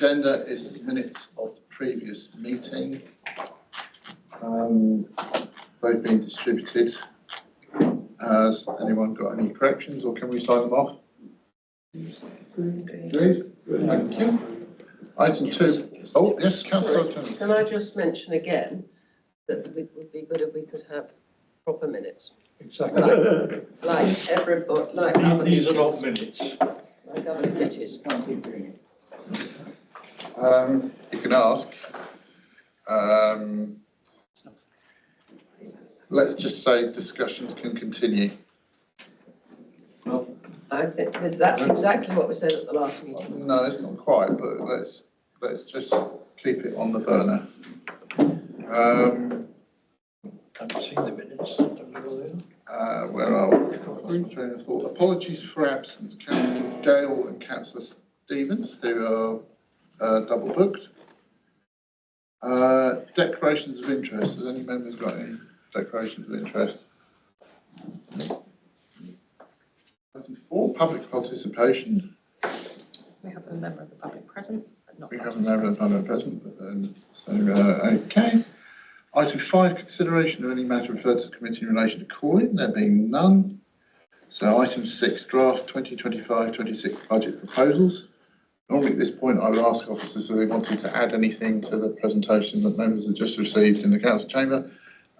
agenda is the minutes of the previous meeting. They've been distributed. Has anyone got any corrections, or can we sign them off? Agreed. Thank you. Item 2. Oh, yes, Councillor. Can I just mention again that it would be good if we could have proper minutes? Exactly. Like everybody, like other These are not meetings. minutes. Like other committees. You can ask. Let's just say discussions can continue. I think that's exactly what we said at the last meeting. No, it's not quite, but let's just keep it on the burner. Can't see the minutes. Where are we? Train of thought. Apologies for absence, Councillor Gale and Councillor Stevens, who are double booked. Declarations of interest. Has any members got any declarations of interest? Item 4, public participation. We have a member of the public present, but not. We have a member of the public present, so okay. Item 5, consideration of any matter referred to the committee in relation to calling, there being none. So item 6, draft 2025-26 budget proposals. Normally at this point I would ask officers if they wanted to add anything to the presentation that members have just received in the council chamber,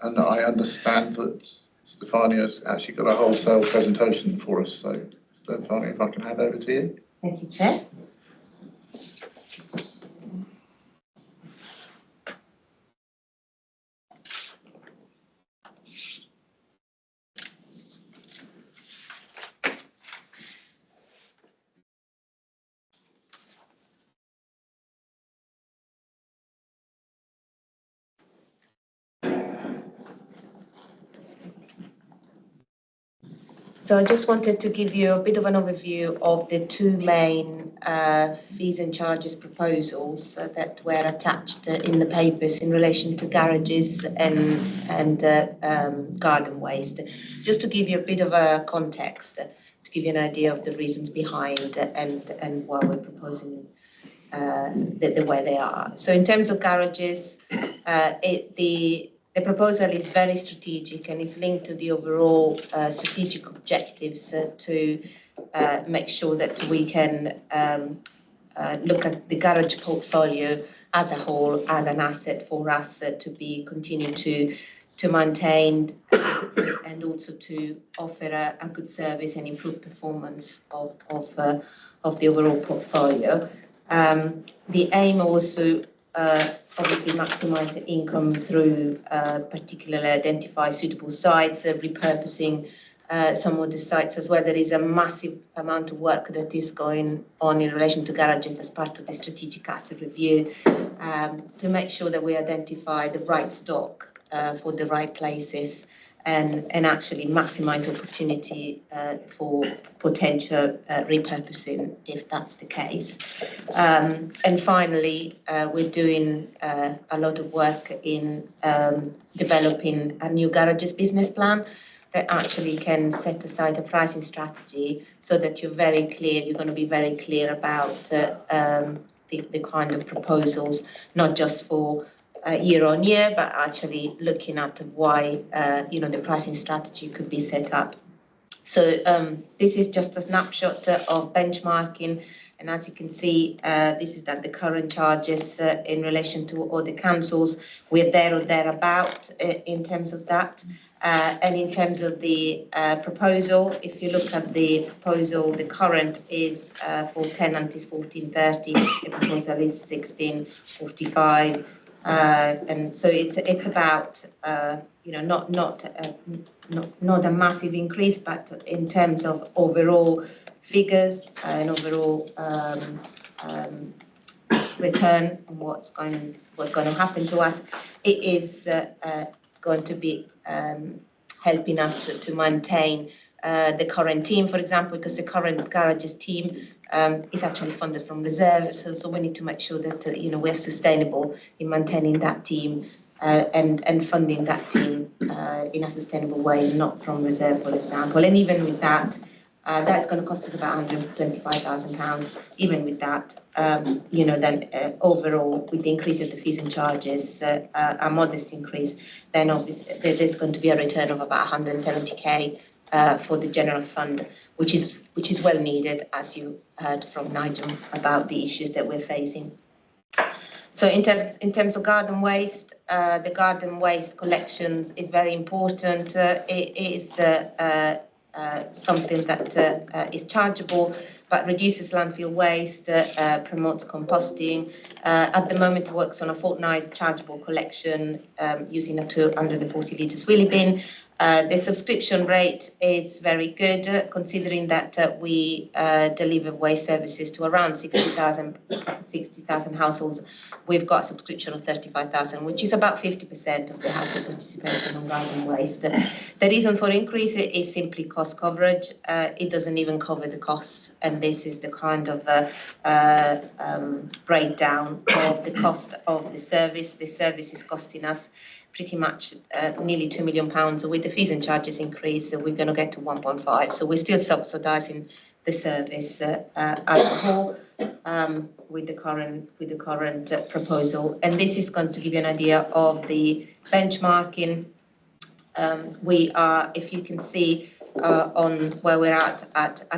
and I understand that Stefania's actually got a wholesale presentation for us, so Stefania, if I can hand over to you. Thank you, Chair. So I just wanted to give you a bit of an overview of the two main fees and charges proposals that were attached in the papers in relation to garages and garden waste. Just to give you a bit of a context, to give you an idea of the reasons behind and why we're proposing the way they are. So in terms of garages, the proposal is very strategic and is linked to the overall strategic objectives to make sure that we can look at the garage portfolio as a whole as an asset for us to continue to maintain and also to offer a good service and improve performance of the overall portfolio. The aim also obviously maximise income through particularly identify suitable sites, repurposing some of the sites as well. There is a massive amount of work that is going on in relation to garages as part of the strategic asset review to make sure that we identify the right stock for the right places and actually maximise opportunity for potential repurposing if that's the case. And finally, we're doing a lot of work in developing a new garages business plan that actually can set aside a pricing strategy so that you're going to be very clear about the kind of proposals, not just for year on year, but actually looking at why the pricing strategy could be set up. So this is just a snapshot of benchmarking, and as you can see, this is that the current charges in relation to all the councils, we're there or thereabout in terms of that. And in terms of the proposal, if you look at the proposal, the current is for tenant is 1430, the proposal is 1645. And so it's about not a massive increase, but in terms of overall figures and overall return on what's going to happen to us, it is going to be helping us to maintain the current team, for example, because the current garages team is actually funded from reserves, so we need to make sure that we're sustainable in maintaining that team and funding that team in a sustainable way, not from reserve, for example. And even with that, That's going to cost us about £125,000. Even with that, then overall, with the increase of the fees and charges, a modest increase, then obviously there's going to be a return of about 170k for the general fund, which is well needed, as you heard from Nigel about the issues that we're facing. So in terms of garden waste, the garden waste collections is very important. It is something that is chargeable, but reduces landfill waste, promotes composting. At the moment, it works on a fortnight chargeable collection using a tool under the 40 litres wheelie bin. The subscription rate is very good, considering that we deliver waste services to around 60,000 households. We've got a subscription of 35,000, which is about 50% of the household participation on garden waste. The reason for increase is simply cost coverage. It doesn't even cover the costs, and this is the kind of breakdown of the cost of the service. The service is costing us pretty much nearly £2 million. With the fees and charges increase, we're going to get to 1.5. So we're still subsidising the service as a whole with the current proposal. And this is going to give you an idea of the benchmarking. We are, if you can see on where we're at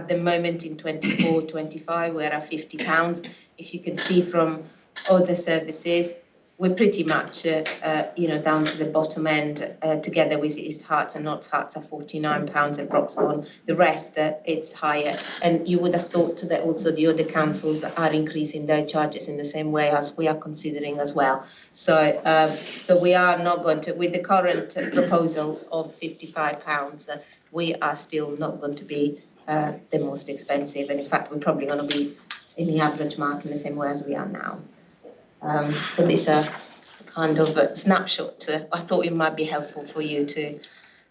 the moment in 24-25, we're at £50. If you can see from other services, we're pretty much, down to the bottom end. Together with East Herts and North Herts are £49 at Broxbourne. The rest, it's higher. And you would have thought that also the other councils are increasing their charges in the same way as we are considering as well. So we are not going to, with the current proposal of £55, we are still not going to be the most expensive. And in fact, we're probably going to be in the average mark in the same way as we are now. So this is a kind of a snapshot. I thought it might be helpful for you to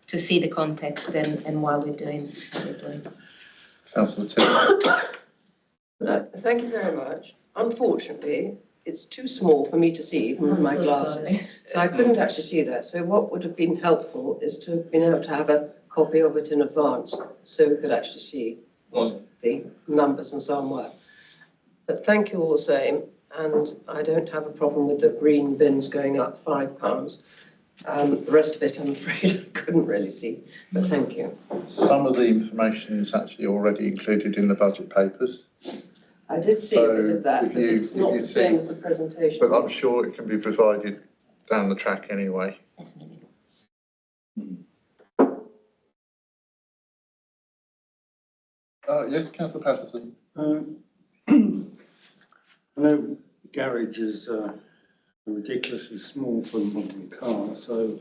see the context and why we're doing what we're doing. Councillor Taylor. Thank you very much. Unfortunately, it's too small for me to see, even with my glasses. So I couldn't actually see that. So what would have been helpful is to have been able to have a copy of it in advance, so we could actually see what the numbers and so on were. But thank you all the same. And I don't have a problem with the green bins going up £5. The rest of it, I'm afraid, I couldn't really see, but thank you. Some of the information is actually already included in the budget papers. I did see a bit of that, but it's not the same as the presentation. But I'm sure it can be provided down the track anyway. Definitely. Yes, Councillor Patterson. I know garages are ridiculously small for a modern car, so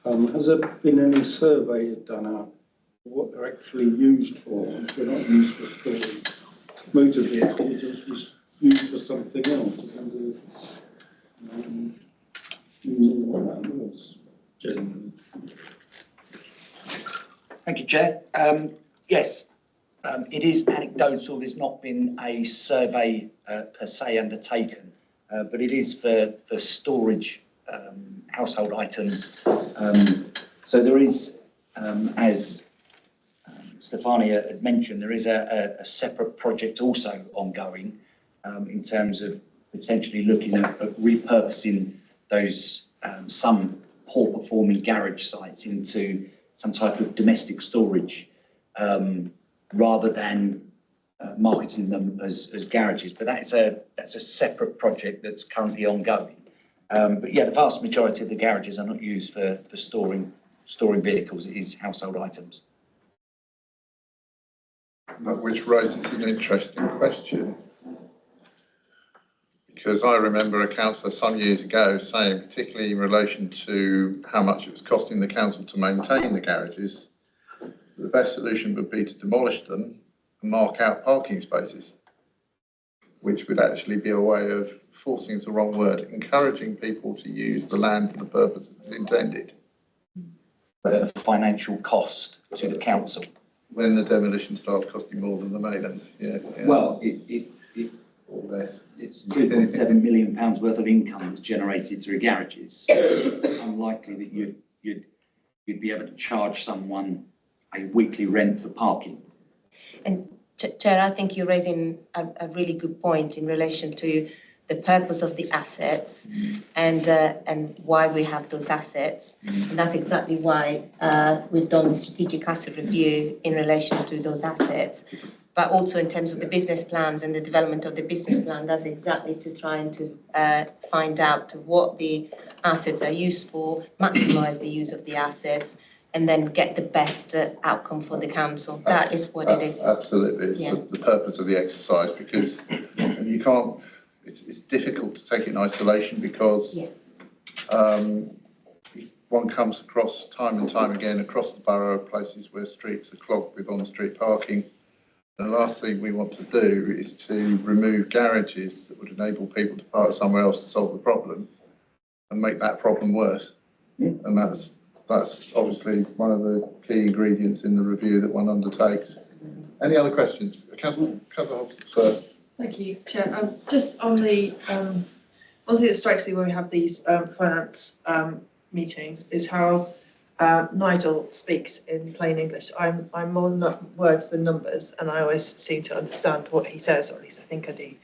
has there been any survey done out what they're actually used for? If they're not used for storing motor vehicles, it's used for something else. What that was generally. Thank you, Chair. Yes, it is anecdotal. There's not been a survey per se undertaken, but it is for storage household items. So there is, as Stefania had mentioned, there is a separate project also ongoing in terms of potentially looking at repurposing those some poor performing garage sites into some type of domestic storage rather than marketing them as garages. But that's a separate project that's currently ongoing. But yeah, the vast majority of the garages are not used for storing vehicles. It is household items. Which raises an interesting question, because I remember a councillor some years ago saying, particularly in relation to how much it was costing the council to maintain the garages, the best solution would be to demolish them and mark out parking spaces, which would actually be a way of forcing is the wrong word, encouraging people to use the land for the purpose it was intended. A financial cost to the council. When the demolition starts costing more than the mainland, yeah. Well, or less. it's £3.7 million worth of income was generated through garages. It's unlikely that you'd be able to charge someone a weekly rent for parking. Chair, I think you're raising a really good point in relation to the purpose of the assets and why we have those assets. And that's exactly why we've done the strategic asset review in relation to those assets. But also in terms of the business plans and the development of the business plan, that's exactly to try and to find out what the assets are used for, maximise the use of the assets, and then get the best outcome for the council. That is what it is. Absolutely, it's the purpose of the exercise, because you can't, it's difficult to take it in isolation, because one comes across time and time again across the borough of places where streets are clogged with on-street parking. The last thing we want to do is to remove garages that would enable people to park somewhere else to solve the problem and make that problem worse. And that's obviously one of the key ingredients in the review that one undertakes. Any other questions? Councillor Hobson first. Thank you, Chair. Just on the one thing that strikes me when we have these finance meetings is how Nigel speaks in plain English. I'm more words than numbers, and I always seem to understand what he says, or at least I think I do.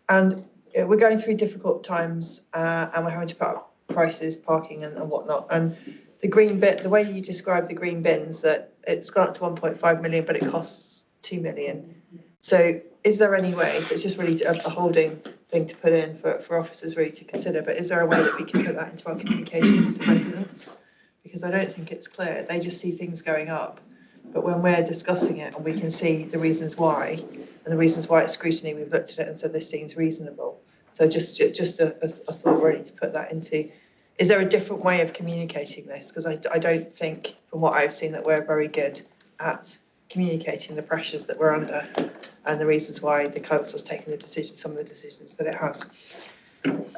And we're going through difficult times, and we're having to put up prices, parking, and whatnot. And the green bit, the way you describe the green bins, that it's gone up to 1.5 million, but it costs 2 million. So is there any way, so it's just really a holding thing to put in for officers really to consider, but is there a way that we can put that into our communications to residents? Because I don't think it's clear. They just see things going up. But when we're discussing it and we can see the reasons why, and the reasons why it's scrutiny, we've looked at it and said this seems reasonable. So just a thought really to put that into, is there a different way of communicating this? Because I don't think, from what I've seen, that we're very good at communicating the pressures that we're under and the reasons why the council's taken the decision, some of the decisions that it has.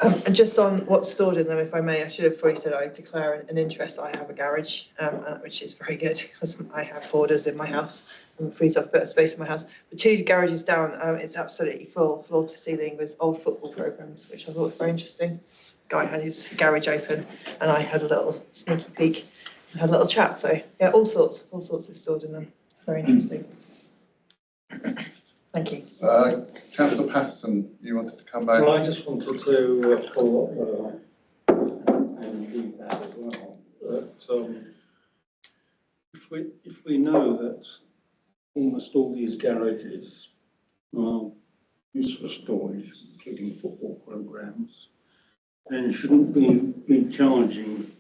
And just on what's stored in them, if I may, I should have probably said I declare an interest. I have a garage, which is very good because I have hoarders in my house and frees up a bit of space in my house. But 2 garages down, it's absolutely full, floor to ceiling, with old football programmes, which I thought was very interesting. Guy had his garage open and I had a little sneaky peek and had a little chat. So yeah, all sorts is stored in them. Very interesting. Thank you. Councillor Patterson, you wanted to come back? Well, I just wanted to follow up and leave that as well. That if we know that almost all these garages are used for storage, including football programmes, then shouldn't we be charging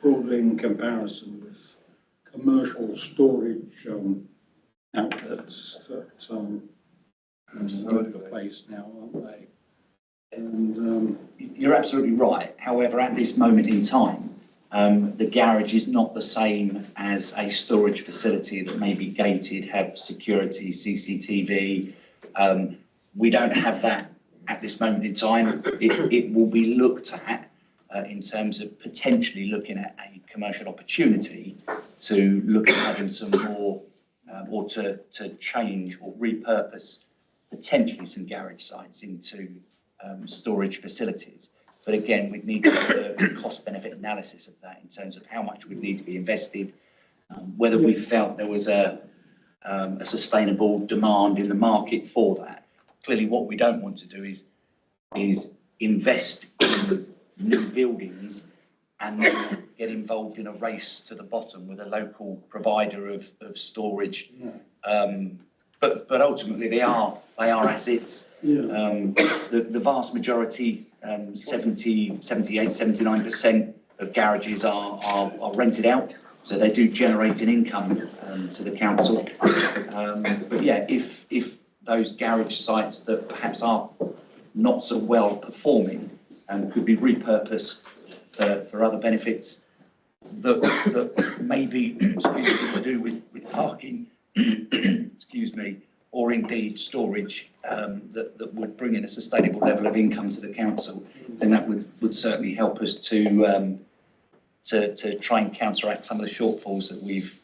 broadly in comparison with commercial storage outlets that all over the place now, aren't they? And you're absolutely right. However, at this moment in time, the garage is not the same as a storage facility that may be gated, have security, CCTV. We don't have that at this moment in time. It will be looked at in terms of potentially looking at a commercial opportunity to look at having some more or to change or repurpose potentially some garage sites into storage facilities. But again, we'd need to do the cost-benefit analysis of that in terms of how much would need to be invested, whether we felt there was a sustainable demand in the market for that. Clearly, what we don't want to do is invest in new buildings and then get involved in a race to the bottom with a local provider of storage. But ultimately they are assets. The vast majority, 78, 79% of garages are rented out, so they do generate an income to the council. But yeah, if those garage sites that perhaps are not so well performing could be repurposed for other benefits that may be to do with parking, excuse me, or indeed storage that would bring in a sustainable level of income to the council, then that would certainly help us to try and counteract some of the shortfalls that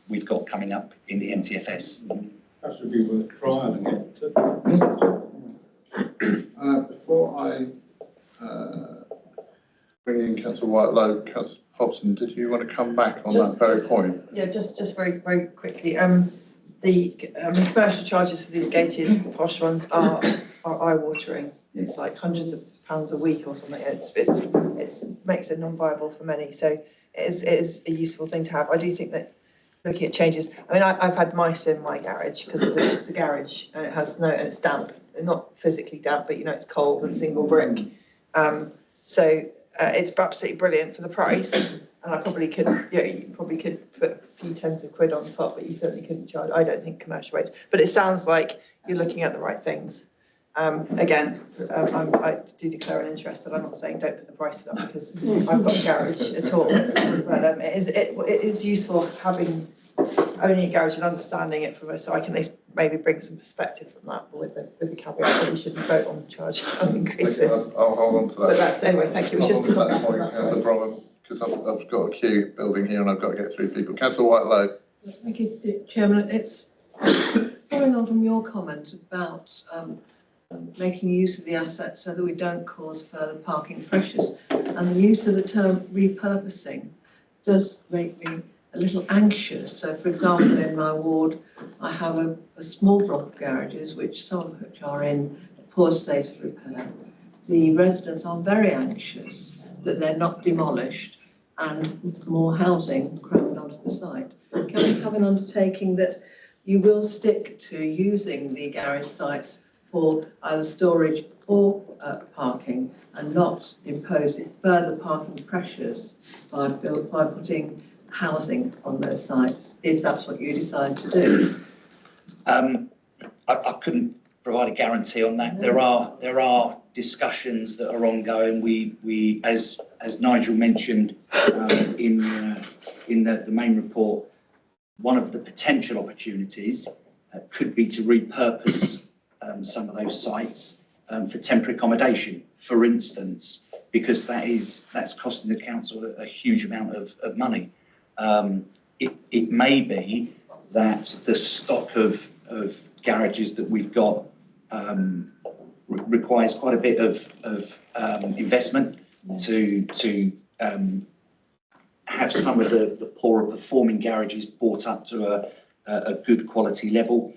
we've got coming up in the MTFS. that should be worth trialling it. Before I bring in Councillor Whitelow, Councillor Hobson, did you want to come back on that very point? Yeah, just very, very quickly. commercial charges for these gated posh ones are eye-watering. It's like hundreds of pounds a week or something. It makes it non-viable for many. So it is a useful thing to have. I do think that looking at changes. I mean, I've had mice in my garage because it's a garage and it's damp. Not physically damp, but it's cold and single brick. It's absolutely brilliant for the price. And I probably could, you probably could put a few tens of quid on top, but you certainly couldn't charge, I don't think, commercial rates. But it sounds like you're looking at the right things. Again, I do declare an interest, and I'm not saying don't put the prices up because I've got a garage at all. But it is useful having owning a garage and understanding it so I can at least maybe bring some perspective from that, with the caveat that we shouldn't vote on charge increases. I'll hold on to that. But that's anyway. Thank you. It was just to Hold on come to back that on point, that. Councillor Bromham, because I've got a queue building here and I've got to get through people. Councillor Whitelow. Thank you, Chairman. It's following on from your comment about making use of the assets so that we don't cause further parking pressures. And the use of the term repurposing does make me a little anxious. So, for example, in my ward, I have a small block of garages, some of which are in a poor state of repair. The residents are very anxious that they're not demolished and more housing crammed onto the site. Can we have an undertaking that you will stick to using the garage sites for either storage or parking, and not impose further parking pressures by putting housing on those sites, if that's what you decide to do? I couldn't provide a guarantee on that. There are discussions that are ongoing. We as Nigel mentioned in the main report, one of the potential opportunities could be to repurpose some of those sites for temporary accommodation, for instance, because that's costing the council a huge amount of money. It may be that the stock of garages that we've got requires quite a bit of investment to have some of the poorer performing garages brought up to a good quality level.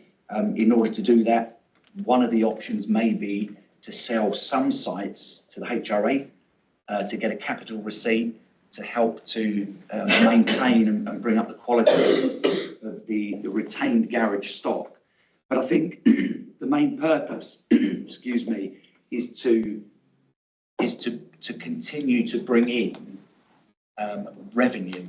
In order to do that, one of the options may be to sell some sites to the HRA to get a capital receipt to help to maintain and bring up the quality of the retained garage stock. But I think the main purpose, excuse me, is to continue to bring in revenue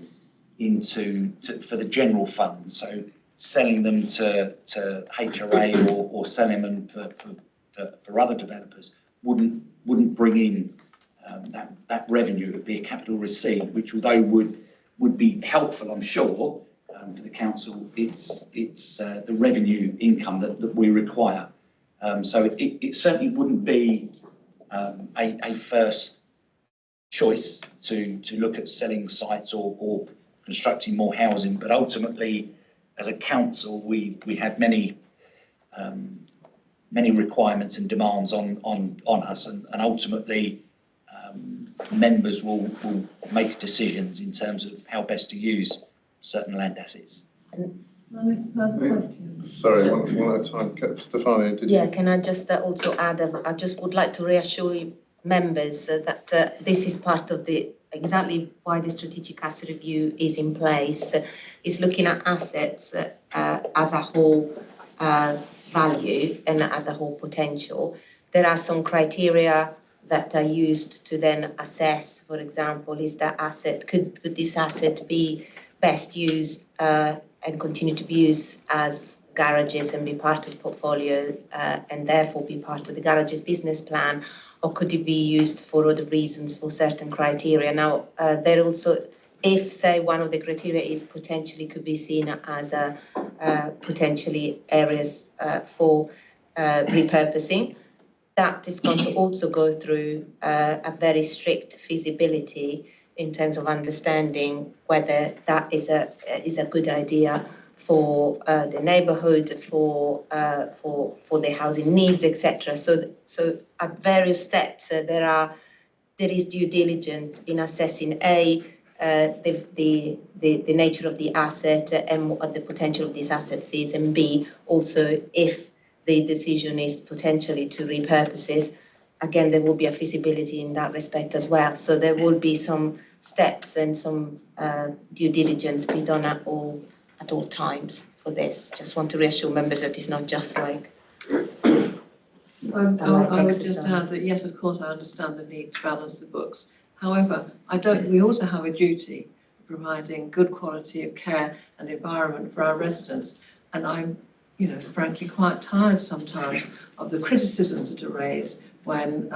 for the general fund. So selling them to HRA or selling them for other developers wouldn't bring in that revenue. It would be a capital receipt, which, although would be helpful, I'm sure, for the council, it's the revenue income that we require. So it certainly wouldn't be a first choice to look at selling sites or constructing more housing, but ultimately, as a council, we have many requirements and demands on us, and ultimately members will make decisions in terms of how best to use certain land assets. Sorry, one at a time. Stefania, did you? Yeah, can I just also add, I just would like to reassure you members that this is part of exactly why the strategic asset review is in place, is looking at assets as a whole value and as a whole potential. There are some criteria that are used to then assess, for example, could this asset be best used and continue to be used as garages and be part of the portfolio and therefore be part of the garages business plan, or could it be used for other reasons, for certain criteria? Now, there also, if say one of the criteria is potentially could be seen as potentially areas for repurposing, that is going to also go through a very strict feasibility in terms of understanding whether that is a good idea for the neighbourhood, for the housing needs, etc. So at various steps there is due diligence in assessing the nature of the asset and what the potential of these assets is, and B, also if the decision is potentially to repurpose it, again, there will be a feasibility in that respect as well. So there will be some steps and some due diligence be done at all times for this. Just want to reassure members that it's not just like. I would just add that, yes, of course, I understand the need to balance the books. However, we also have a duty of providing good quality of care and environment for our residents. And I'm, frankly, quite tired sometimes of the criticisms that are raised when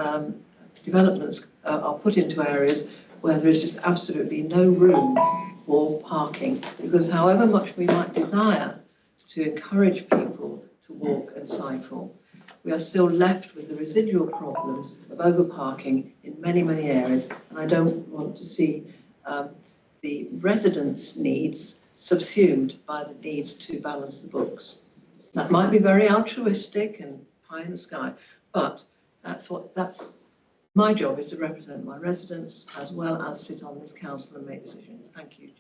developments are put into areas where there is just absolutely no room for parking. Because however much we might desire to encourage people to walk and cycle, we are still left with the residual problems of overparking in many, many areas. And I don't want to see the residents' needs subsumed by the need to balance the books. That might be very altruistic and pie in the sky, but that's my job, is to represent my residents as well as sit on this council and make decisions. Thank you,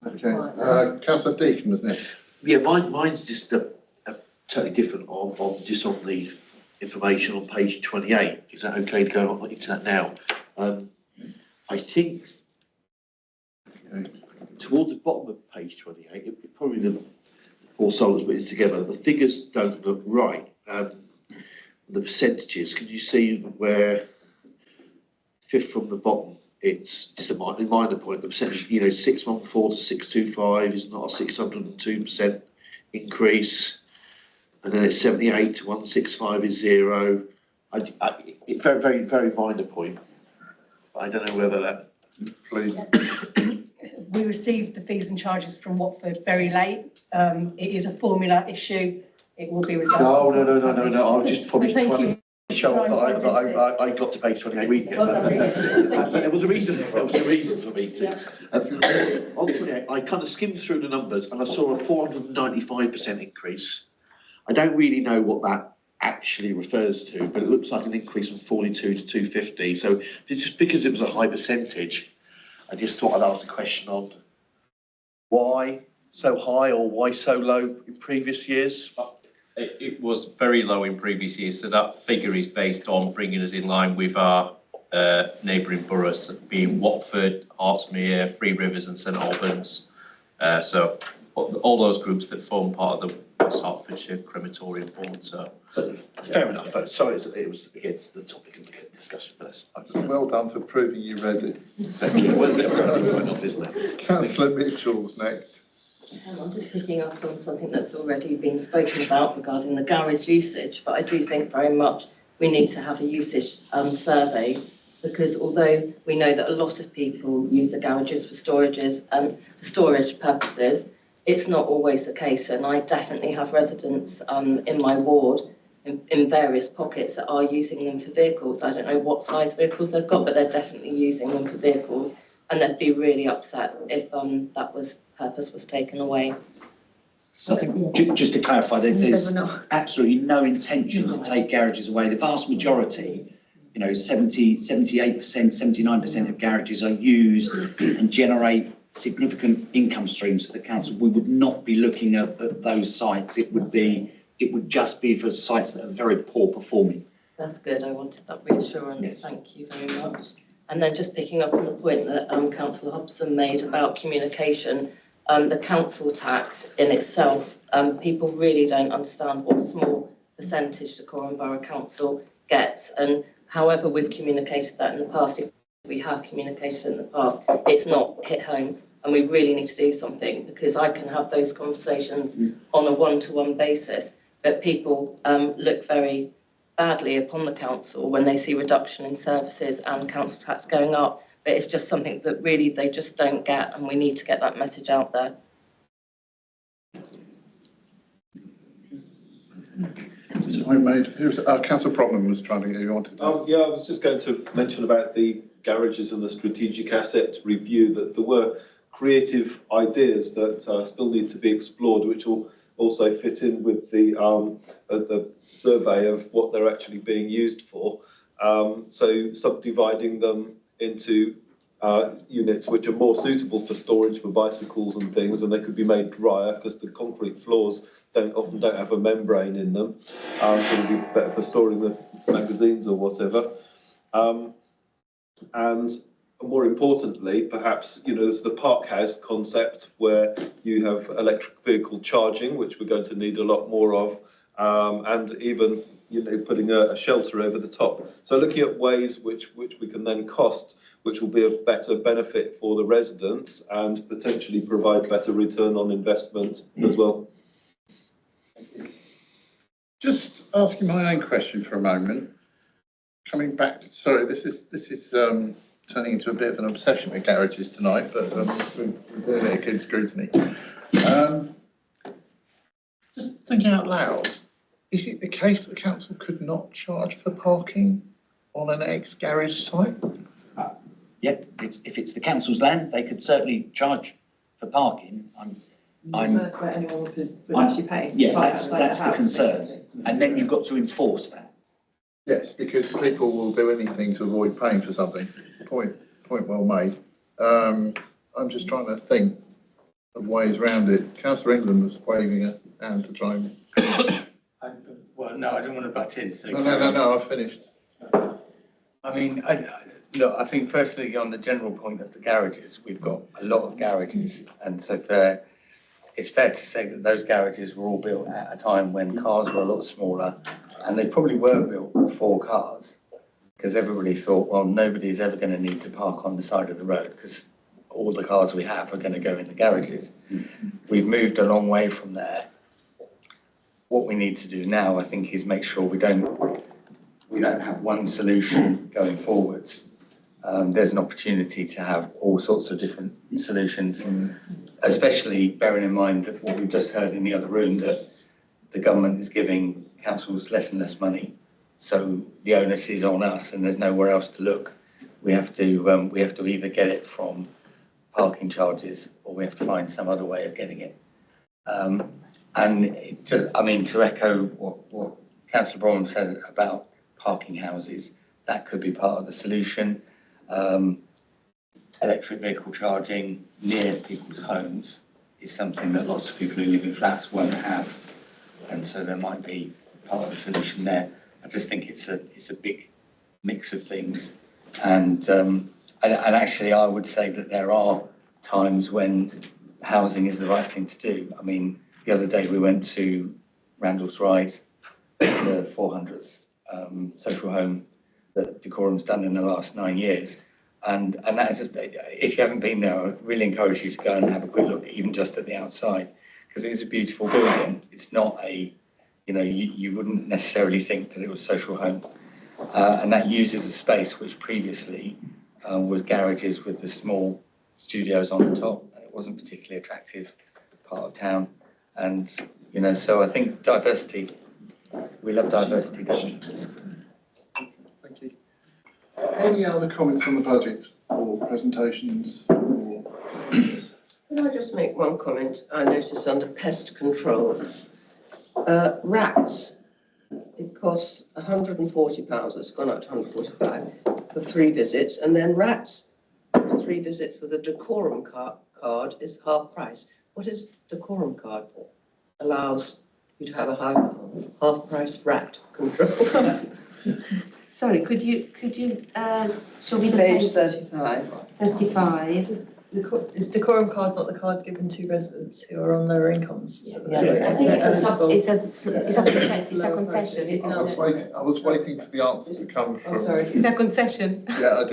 Chairman. Okay, Councillor Deacon was next. Yeah, mine's just totally different on the information on page 28. Is that okay to go into that now? I think towards the bottom of page 28, it probably the poor soul has put it together. The figures don't look right. The percentages, can you see where fifth from the bottom? It's just a minor point. The percentage, 614 to 625 is not a 602% increase, and then it's 78 to 165 is 0. It's very, very, very minor point. I don't know whether that. Please. We received the fees and charges from Watford very late. It is a formula issue. It will be resolved. No. I'll just probably try to show off that I got to page 28 reading it. But there was a reason. There was a reason for me to. On 28, I kind of skimmed through the numbers and I saw a 495% increase. I don't really know what that actually refers to, but it looks like an increase from 42 to 250. So it's just because it was a high percentage, I just thought I'd ask the question on why so high or why so low in previous years. It was very low in previous years, so that figure is based on bringing us in line with our neighbouring boroughs, being Watford, Hertfordshire, Three Rivers and St Albans. So all those groups that form part of the West Hertfordshire crematorium board. So fair enough. Sorry, it was against the topic of the discussion, but that's Well done for proving you read it. thank you. Well, enough, isn't it? Councillor Mitchell's next. I'm just picking up on something that's already been spoken about regarding the garage usage, but I do think very much we need to have a usage survey, because although we know that a lot of people use the garages for storage purposes, it's not always the case. And I definitely have residents in my ward in various pockets that are using them for vehicles. I don't know what size vehicles they've got, but they're definitely using them for vehicles, and they'd be really upset if that purpose was taken away. So I think, just to clarify, there's absolutely no intention to take garages away. The vast majority, 78%, 79% of garages are used and generate significant income streams for the council. We would not be looking at those sites. It would just be for sites that are very poor performing. That's good. I wanted that reassurance. Yes. Thank you very much. And then just picking up on the point that Councillor Hobson made about communication, the council tax in itself, people really don't understand what small percentage the Cornwall Borough Council gets. And however we've communicated that in the past, if we have communicated in the past, it's not hit home. And we really need to do something, because I can have those conversations on a one-to-one basis, but people look very badly upon the council when they see reduction in services and council tax going up. But it's just something that really they just don't get, and we need to get that message out there. Councillor Brotman was trying to get you on to. Yeah, I was just going to mention about the garages and the strategic asset review, that there were creative ideas that still need to be explored, which will also fit in with the survey of what they're actually being used for. So subdividing them into units which are more suitable for storage for bicycles and things, and they could be made drier because the concrete floors often don't have a membrane in them, so it'd be better for storing the magazines or whatever. And more importantly, perhaps, there's the park house concept where you have electric vehicle charging, which we're going to need a lot more of, and even putting a shelter over the top. So looking at ways which we can then cost, which will be of better benefit for the residents and potentially provide better return on investment as well. Just asking my own question for a moment. Coming back, sorry, this is turning into a bit of an obsession with garages tonight, but we're doing it against scrutiny. Just thinking out loud, is it the case that the council could not charge for parking on an ex-garage site? Yep, if it's the council's land, they could certainly charge for parking. Where anyone could actually pay. Yeah, that's the concern. And then you've got to enforce that. Yes, because people will do anything to avoid paying for something. Point well made. I'm just trying to think of ways around it. Councillor England was waving a hand to try and... Well, no, I don't want to butt in. So No, I've finished. I mean, look, I think firstly on the general point of the garages, we've got a lot of garages, and so it's fair to say that those garages were all built at a time when cars were a lot smaller, and they probably were built for cars, because everybody thought, well, nobody's ever going to need to park on the side of the road because all the cars we have are going to go in the garages. We've moved a long way from there. What we need to do now, I think, is make sure we don't have one solution going forwards. There's an opportunity to have all sorts of different solutions, especially bearing in mind that what we've just heard in the other room, that the government is giving councils less and less money. So the onus is on us, and there's nowhere else to look. We have to either get it from parking charges, or we have to find some other way of getting it. And to echo what Councillor Brougham said about parking houses, that could be part of the solution. Electric vehicle charging near people's homes is something that lots of people who live in flats won't have, and so there might be part of the solution there. I just think it's a big mix of things, and actually I would say that there are times when housing is the right thing to do. I mean, the other day we went to Randall's Rise, the 400th social home that Decorum's done in the last 9 years. And that is, if you haven't been there, I really encourage you to go and have a quick look, even just at the outside, because it is a beautiful building. It's not you wouldn't necessarily think that it was social home. And that uses a space which previously was garages with the small studios on the top, and it wasn't particularly attractive part of town. And, so I think diversity, we love diversity, don't we? Thank you. Any other comments on the budget or presentations? Or... Can I just make one comment? I noticed under pest control, rats, it costs £140, it's gone up to £145 for 3 visits, and then rats, 3 visits with a decorum card is half price. What is decorum card that allows you to have a half price rat control? Sorry, could you show me the Page 35. 35. Is decorum card not the card given to residents who are on lower incomes? Yes, I think it's a concession, isn't it? I was waiting for the answer to come from... Oh, sorry. It's a concession. Yeah, I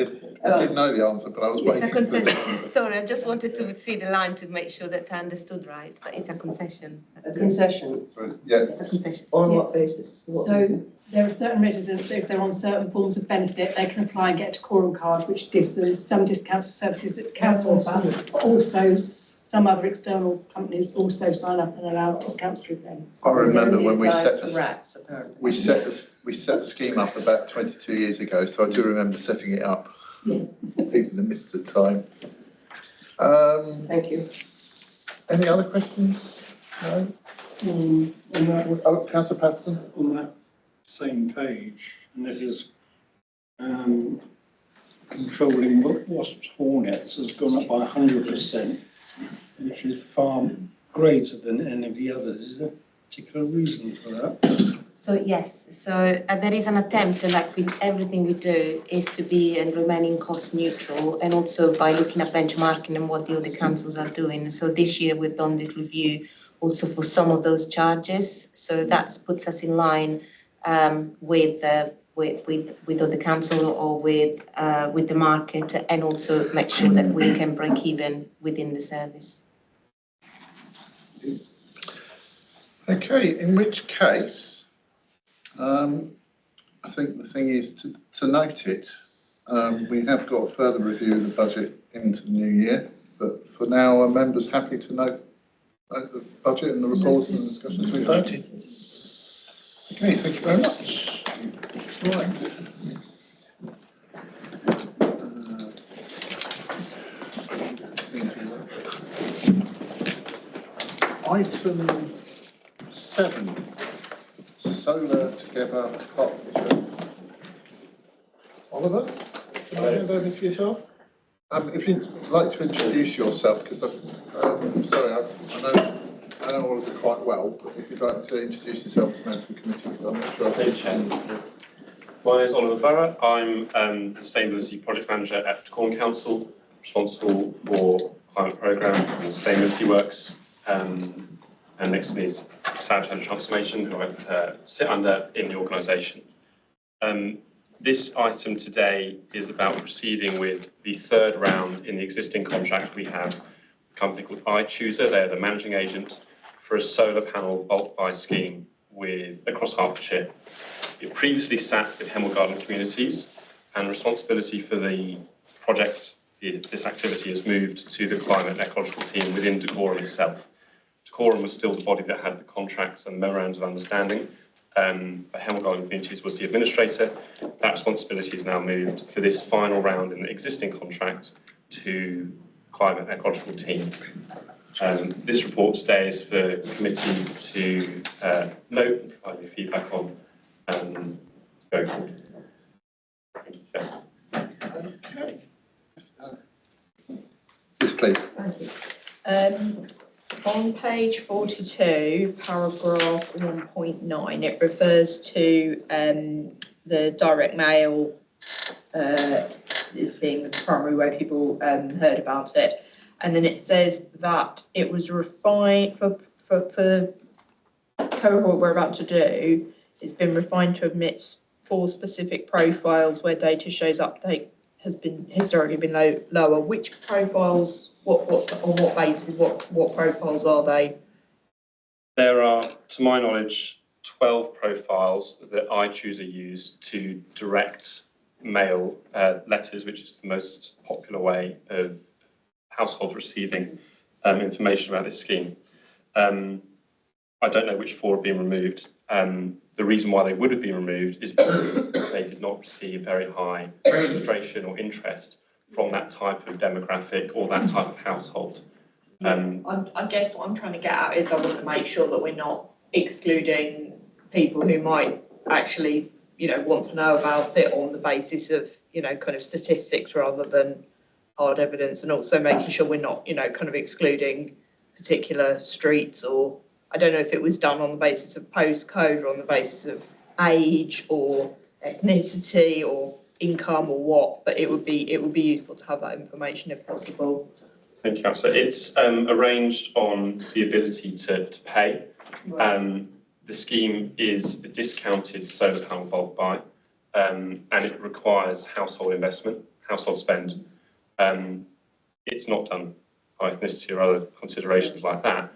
did know the answer, but I was waiting It's a concession. Sorry, I just wanted to see the line to make sure that I understood right, but it's a concession. A concession? Sorry, yeah. It's a concession. On what basis? So there are certain residents, if they're on certain forms of benefit, they can apply and get a decorum card, which gives them some discounts for services that the council offer, but also some other external companies also sign up and allow discounts through them. I remember when we set the rats, apparently. we set the scheme up about 22 years ago, so I do remember setting it up. Yeah. In the midst of time. Thank you. Any other questions? No? Oh, Councillor Patterson? On that same page, and this is controlling wasps hornets has gone up by 100%, which is far greater than any of the others. Is there a particular reason for that? So yes, so there is an attempt, like with everything we do, is to be and remaining cost neutral, and also by looking at benchmarking and what the other councils are doing. So this year we've done the review also for some of those charges. So that puts us in line with other council or with the market, and also make sure that we can break even within the service. Okay, in which case, I think the thing is to note it. We have got a further review of the budget into the new year, but for now, are members happy to note the budget and the reports and the discussions we've had? Okay, thank you very much. Right. Item 7, solar together partnership. Oliver, can I hand over to yourself? If you'd like to introduce yourself, because I'm sorry, I know Oliver quite well, but if you'd like to introduce yourself as member of the committee, I'm not sure. My name is Oliver Barrett. I'm the Sustainability Project Manager at Corn Council, responsible for climate programme and sustainability works. And next to me is Sanitary Transformation, who I sit under in the organisation. This item today is about proceeding with the third round in the existing contract we have, a company called iChooser. They're the managing agent for a solar panel bulk buy scheme across Hertfordshire. It previously sat with Hemel Garden Communities, and responsibility for the project, this activity, has moved to the climate and ecological team within Decorum itself. Decorum was still the body that had the contracts and memorandum of understanding, but Hemel Garden Communities was the administrator. That responsibility is now moved for this final round in the existing contract to climate and ecological team. This report today is for the committee to note and provide your feedback on going forward. Thank you, Chair. Okay. Yes, please. Thank you. On page 42, paragraph 1.9, it refers to the direct mail being the primary way people heard about it. And then it says that it was refined for the cohort we're about to do. It's been refined to admit 4 specific profiles where data shows uptake has been historically been lower. Which profiles? On what basis? What profiles are they? There are, to my knowledge, 12 profiles that iChooser used to direct mail letters, which is the most popular way of households receiving information about this scheme. I don't know which 4 have been removed. The reason why they would have been removed is because they did not receive very high registration or interest from that type of demographic or that type of household. I guess what I'm trying to get at is I want to make sure that we're not excluding people who might actually, want to know about it on the basis of, kind of statistics rather than hard evidence, and also making sure we're not, kind of excluding particular streets, or I don't know if it was done on the basis of postcode or on the basis of age or ethnicity or income or what, but it would be useful to have that information if possible. Thank you, Councillor. It's arranged on the ability to pay. Right. The scheme is a discounted solar panel bulk buy, and it requires household investment, household spend. It's not done by ethnicity or other considerations like that.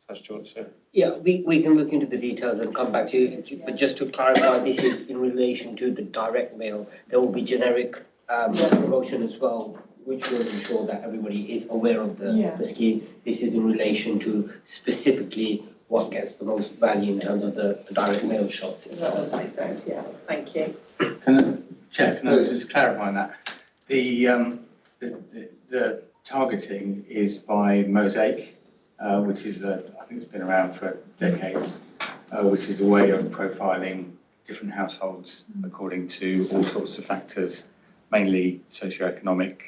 As do you want to say? Yeah, we can look into the details and come back to you, but just to clarify, this is in relation to the direct mail. There will be generic promotion as well, which will ensure that everybody is aware of the scheme. This is in relation to specifically what gets the most value in terms of the direct mail shops. That does make sense, yeah. Thank you. Chair, can I just clarify on that? The targeting is by Mosaic, which is I think it's been around for decades, which is a way of profiling different households according to all sorts of factors, mainly socioeconomic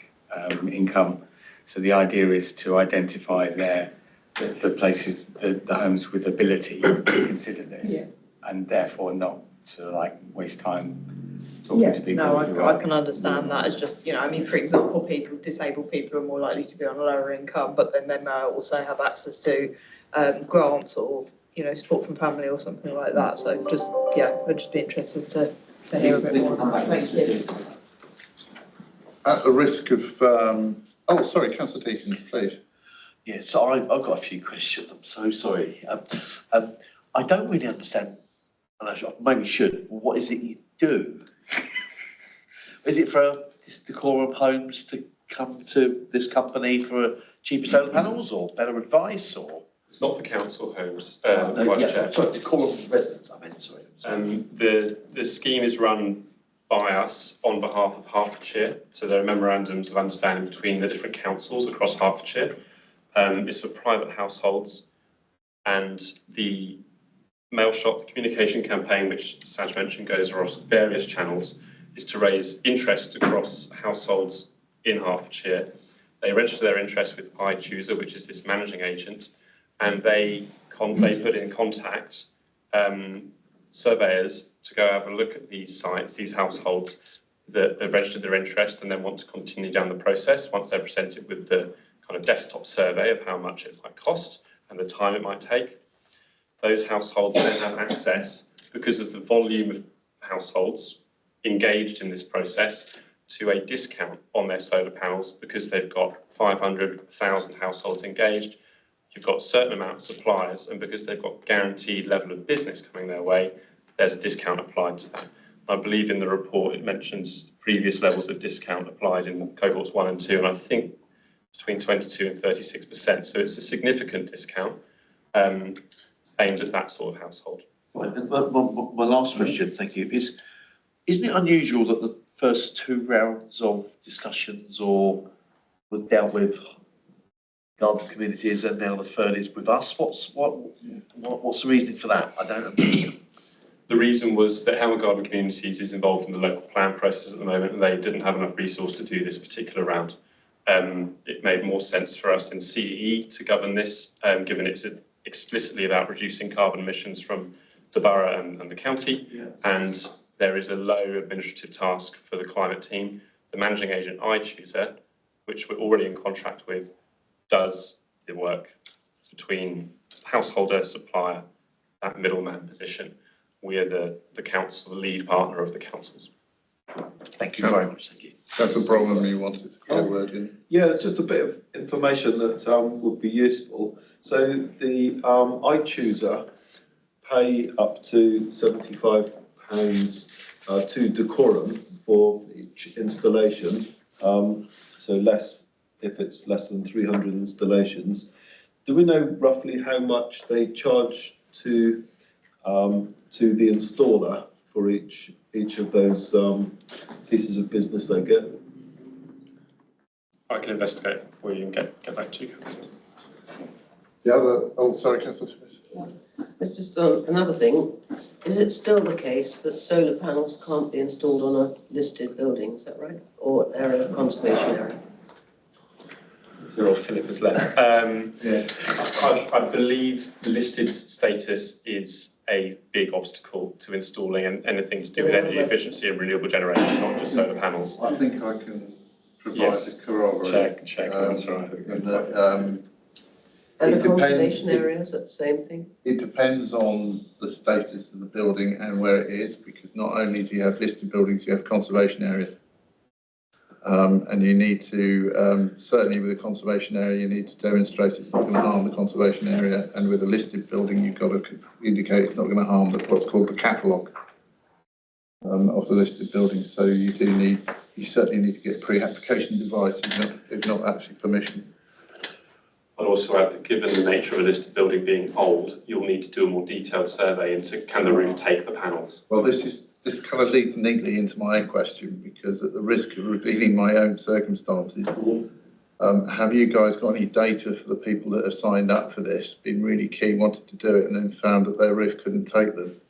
income. So the idea is to identify the places, the homes with ability to consider this, and therefore not to like waste time talking to people. No, I can understand that. It's just, you know, I mean, for example, disabled people are more likely to be on a lower income, but then they may also have access to grants or, you know, support from family or something like that. So just, we'd just be interested to hear a bit more. Thank you. At the risk of, sorry, Councillor Deacon, please. Yeah, so I've got a few questions. I'm so sorry. I don't really understand, and I maybe should. What is it you do? Is it for this Decorum Homes to come to this company for cheaper solar panels or better advice, or? It's not for council homes, Sorry, Decorum residents, I meant, sorry. The scheme is run by us on behalf of Hertfordshire. So there are memorandums of understanding between the different councils across Hertfordshire. It's for private households, and the mail shot, the communication campaign, which Saj mentioned, goes across various channels, is to raise interest across households in Hertfordshire. They register their interest with iChooser, which is this managing agent, and they put in contact surveyors to go have a look at these sites, these households that have registered their interest and then want to continue down the process once they're presented with the kind of desktop survey of how much it might cost and the time it might take. Those households then have access, because of the volume of households engaged in this process, to a discount on their solar panels because they've got 500,000 households engaged. You've got a certain amount of suppliers, and because they've got guaranteed level of business coming their way, there's a discount applied to that. I believe in the report it mentions previous levels of discount applied in cohorts 1 and 2, and I think between 22 and 36%. So it's a significant discount aimed at that sort of household. Right, and my last question, thank you, is, isn't it unusual that the first 2 rounds of discussions were dealt with garden communities, and now the third is with us? What's the reasoning for that? I don't know. The reason was that Howard Garden Communities is involved in the local plan process at the moment, and they didn't have enough resource to do this particular round. It made more sense for us in CEE to govern this, given it's explicitly about reducing carbon emissions from the borough and the county, and there is a low administrative task for the climate team. The managing agent iChooser, which we're already in contract with, does the work between householder, supplier, that middleman position. We are the council, the lead partner of the councils. Thank you very much. Thank you. That's a problem you wanted to get a word in. Yeah, it's just a bit of information that would be useful. So the iChooser pay up to £75 to Decorum for each installation. So less if it's less than 300 installations. Do we know roughly how much they charge to the installer for each of those pieces of business they get? I can investigate for you and get back to you. The other, sorry, Councillor Smith. It's just another thing. Is it still the case that solar panels can't be installed on a listed building? Is that right? Or area of conservation area? Or Philip has left. Yes. I believe the listed status is a big obstacle to installing anything to do with energy efficiency and renewable generation, not just solar panels. I think I can provide the corroborate. Check, that's right. And the conservation area, is that the same thing? It depends on the status of the building and where it is, because not only do you have listed buildings, you have conservation areas. And you need to, certainly with a conservation area, you need to demonstrate it's not going to harm the conservation area. And with a listed building, you've got to indicate it's not going to harm what's called the catalogue of the listed building. So you certainly need to get pre-application device, if not actually permission. I'll also add that given the nature of a listed building being old, you'll need to do a more detailed survey into can the roof take the panels. Well, this kind of leads neatly into my question, because at the risk of revealing my own circumstances, have you guys got any data for the people that have signed up for this, been really keen, wanted to do it, and then found that their roof couldn't take them?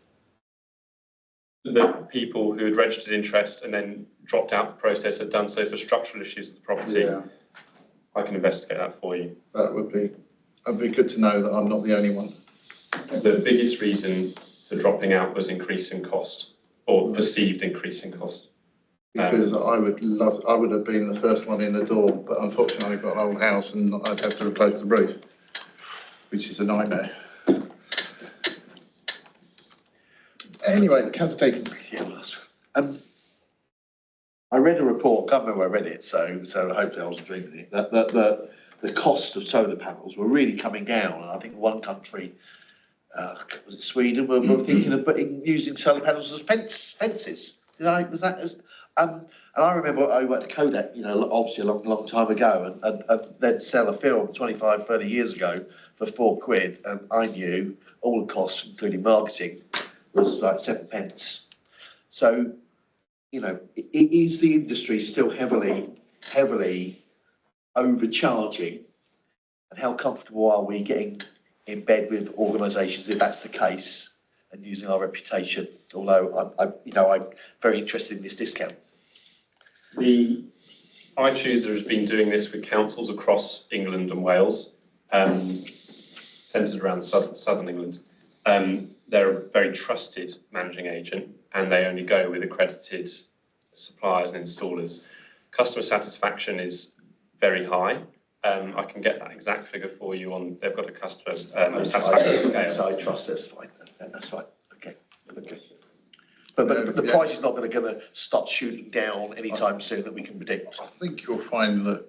that people who had registered interest and then dropped out the process had done so for structural issues of the property. Yeah. I can investigate that for you. That'd be good to know that I'm not the only one. The biggest reason for dropping out was increase in cost, or perceived increase in cost. Because I would have been the first one in the door, but unfortunately I've got an old house and I'd have to replace the roof, which is a nightmare. Anyway, councillor Deacon. I read a report, can't remember where I read it, so hopefully I wasn't dreaming it, that the cost of solar panels were really coming down, and I think one country, was it Sweden, were thinking of using solar panels as fences. Was that as, and I remember I worked at Kodak, obviously a long time ago, and they'd sell a film 25, 30 years ago for £4, and I knew all the costs, including marketing, was like 7 pence. So, is the industry still heavily overcharging? And how comfortable are we getting in bed with organisations if that's the case and using our reputation? Although I'm very interested in this discount. The iChooser has been doing this with councils across England and Wales, centred around southern England. They're a very trusted managing agent, and they only go with accredited suppliers and installers. Customer satisfaction is very high. I can get that exact figure for you on, they've got a customer satisfaction scale. So I trust that's fine. That's fine. Okay. But the price is not going to start shooting down anytime soon that we can predict. I think you'll find that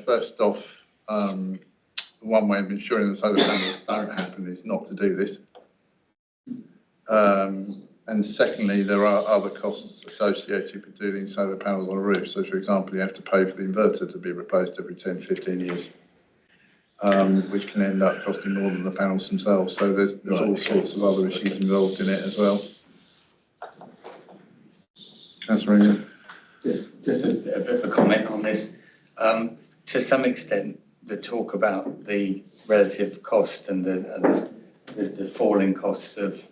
first off, the one way of ensuring the solar panels don't happen is not to do this. And secondly, there are other costs associated with doing solar panels on a roof. So, for example, you have to pay for the inverter to be replaced every 10, 15 years, which can end up costing more than the panels themselves. So there's all sorts of other issues involved in it as well. Councillor Ingham. Just a bit of a comment on this. To some extent, the talk about the relative cost and the falling costs of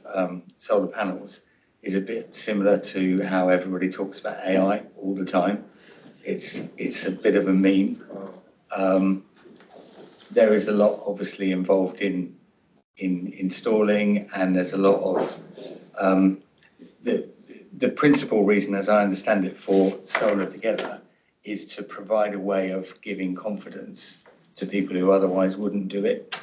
solar panels is a bit similar to how everybody talks about AI all the time. It's a bit of a meme. There is a lot obviously involved in installing, and there's a lot of the principal reason, as I understand it, for Solar Together is to provide a way of giving confidence to people who otherwise wouldn't do it,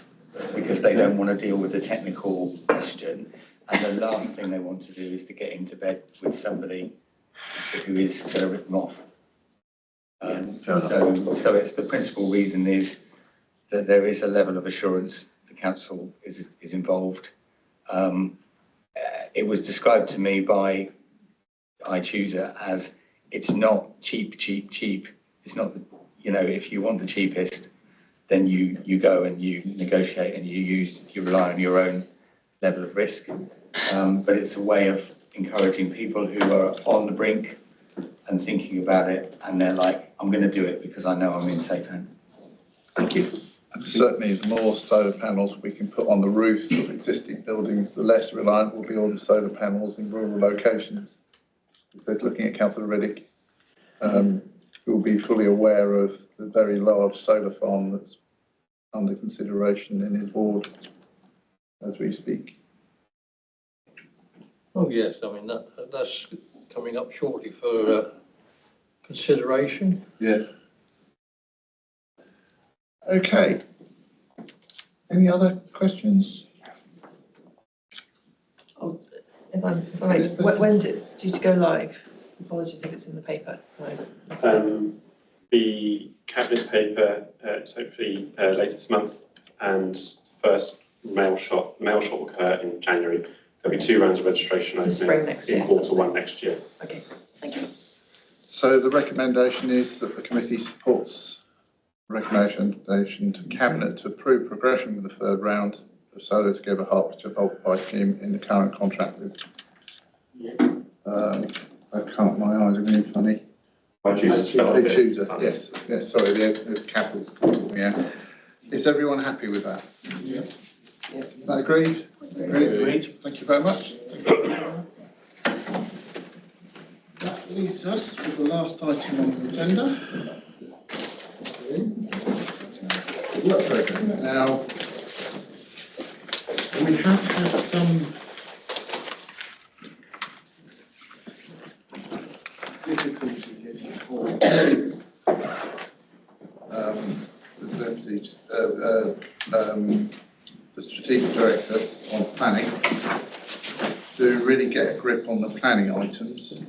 because they don't want to deal with the technical question, and the last thing they want to do is to get into bed with somebody who is going to rip them off. So it's the principal reason is that there is a level of assurance the council is involved. It was described to me by iChooser as it's not cheap. It's not, if you want the cheapest, then you go and you negotiate and you rely on your own level of risk. But it's a way of encouraging people who are on the brink and thinking about it, and they're like, I'm going to do it because I know I'm in safe hands. Thank you. And certainly the more solar panels we can put on the roofs of existing buildings, the less reliant we'll be on solar panels in rural locations. So looking at Councillor Riddick, who will be fully aware of the very large solar farm that's under consideration in his ward as we speak. Oh yes, I mean that's coming up shortly for consideration. Yes. Okay. Any other questions? If I may, when's it due to go live? Apologies if it's in the paper. The cabinet paper is hopefully later this month, and first mail shot will occur in January. There'll be 2 rounds of registration opening in Q1 next year. Okay, thank you. So the recommendation is that the committee supports recommendation to Cabinet to approve progression with the 3rd round of Solar Together Hertfordshire bulk buy scheme in the current contract with. I can't. My eyes are being funny. iChooser. Yes. Sorry, the capital. Yeah. Is everyone happy with that? Yeah. Agreed. Agreed. Thank you very much. leaves us with the last item on the agenda. Work programme. Now, we have had some difficulty getting forward. The strategic director on planning to really get a grip on the planning items.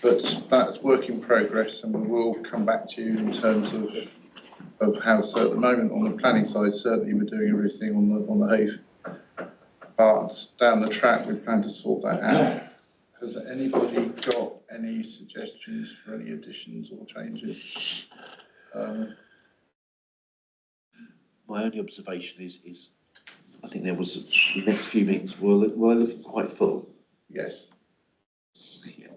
But that's work in progress, and we will come back to you in terms of how, so at the moment on the planning side, certainly we're doing everything on the Heath. But down the track, we plan to sort that out. Has anybody got any suggestions for any additions or changes? My only observation is I think there was, the next few meetings were looking quite full. Yes. Yeah.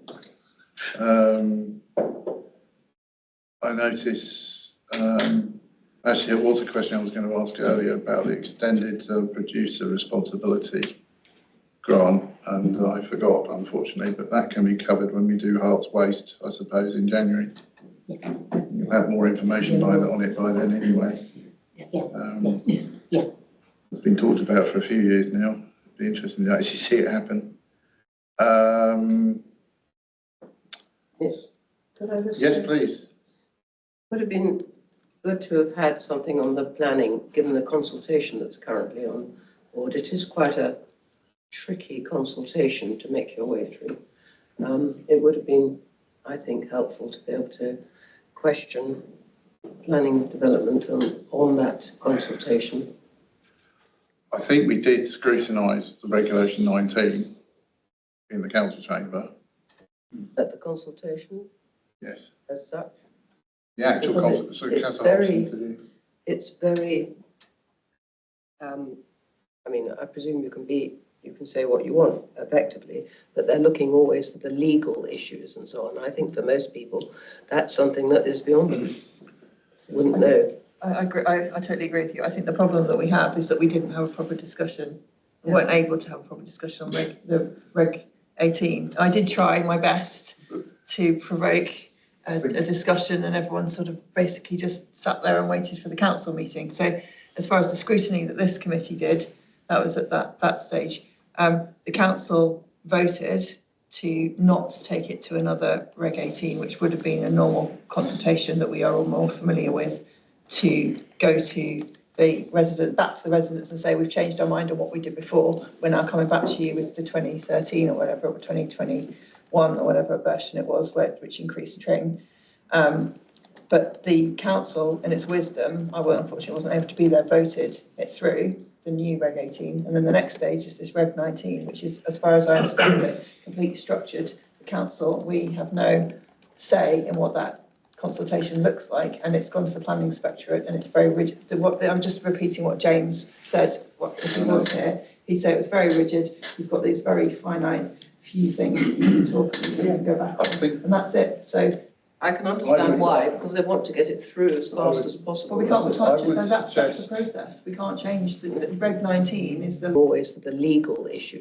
I noticed, actually it was a question I was going to ask earlier about the extended producer responsibility grant, and I forgot, unfortunately, but that can be covered when we do Hearts Waste, I suppose, in January. You'll have more information on it by then anyway. It's been talked about for a few years now. It'd be interesting to actually see it happen. Yes. Could I just Yes, say, please. would have been good to have had something on the planning, given the consultation that's currently on board. It is quite a tricky consultation to make your way through. It would have been, I think, helpful to be able to question planning development on that consultation. I think we did scrutinise the regulation 19 in the council chamber. At the consultation, Yes. as such. The actual Because consultation. it's very, I mean, I presume you can say what you want effectively, but they're looking always for the legal issues and so on. I think for most people, that's something that is beyond them. Wouldn't know. I agree, I totally agree with you. I think the problem that we have is that we didn't have a proper discussion. We weren't able to have a proper discussion on the Reg 18. I did try my best to provoke a discussion, and everyone sort of basically just sat there and waited for the council meeting. So as far as the scrutiny that this committee did, that was at that stage. The council voted to not take it to another Reg 18, which would have been a normal consultation that we are all more familiar with, to go to the back to the residents and say, we've changed our mind on what we did before. We're now coming back to you with the 2013 or whatever, or 2021 or whatever version it was, which increased train. But the council, in its wisdom, unfortunately wasn't able to be there, voted it through, the new Reg 18. And then the next stage is this Reg 19, which is, as far as I understand it, completely structured. The council, we have no say in what that consultation looks like, and it's gone to the planning inspectorate, and it's very rigid. I'm just repeating what James said, if he was here. He'd say it was very rigid. You've got these very finite few things that you can talk and you can go back on, and that's it. So I can understand why, because they want to get it through as fast as possible. But we can't touch it. That's the process. We can't change the Reg 19 is the always for the legal issues.